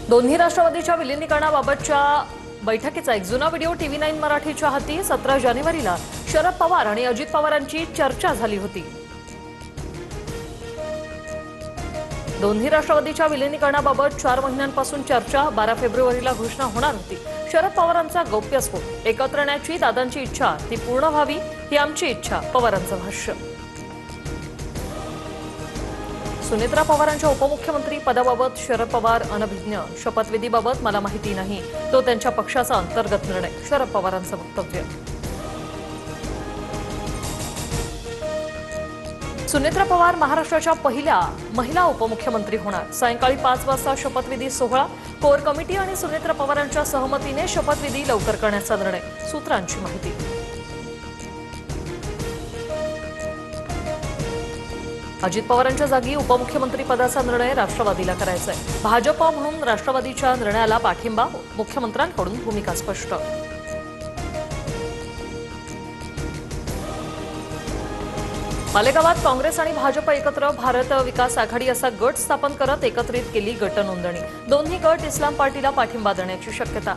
दोन्ही राष्ट्रवादीच्या विलीनीकरणाबाबतच्या बैठकीचा एक जुना व्हिडिओ TV9 मराठीच्या हाती 17 जानेवारीला शरद पवार आणि अजित पवारांची चर्चा झाली होती। दोन्ही राष्ट्रवादीच्या विलीनीकरणाबाबत 4 महिन्यांपासून चर्चा, 12 फेब्रुवारीला घोषणा होणार होती। शरद पवारांचा गौप्यस्फोट, एकत्र येण्याची दादांची इच्छा ती पूर्ण व्हावी ही आमची इच्छा, पवारांचं भाष्य। सुनेत्रा पवारांच्या उपमुख्यमंत्री पदाबाबत शरद पवार अनभिज्ञ, शपथविधीबाबत मला माहिती नाही, तो त्यांच्या पक्षाचा अंतर्गत निर्णय, शरद पवारांचं वक्तव्य। सुनेत्रा पवार महाराष्ट्राच्या पहिल्या महिला उपमुख्यमंत्री होणार। सायंकाळी 5 वाजता शपथविधी सोहळा, कोर कमिटी आणि सुनेत्रा पवारांच्या सहमतीने शपथविधी लवकर करण्याचा निर्णय, सूत्रांची माहिती। अजित पवारांच्या जागी उपमुख्यमंत्री पदाचा निर्णय राष्ट्रवादीला करायचा आहे। भाजप म्हणून राष्ट्रवादीच्या निर्णयाला पाठिंबा, मुख्यमंत्र्यांकडून भूमिका स्पष्ट। मालेगावात काँग्रेस आणि भाजप एकत्र भारत विकास आघाडी असा गट स्थापन करत एकत्रित केली गट नोंदणी। दोन्ही गट इस्लाम पार्टीला पाठिंबा देण्याची शक्यता।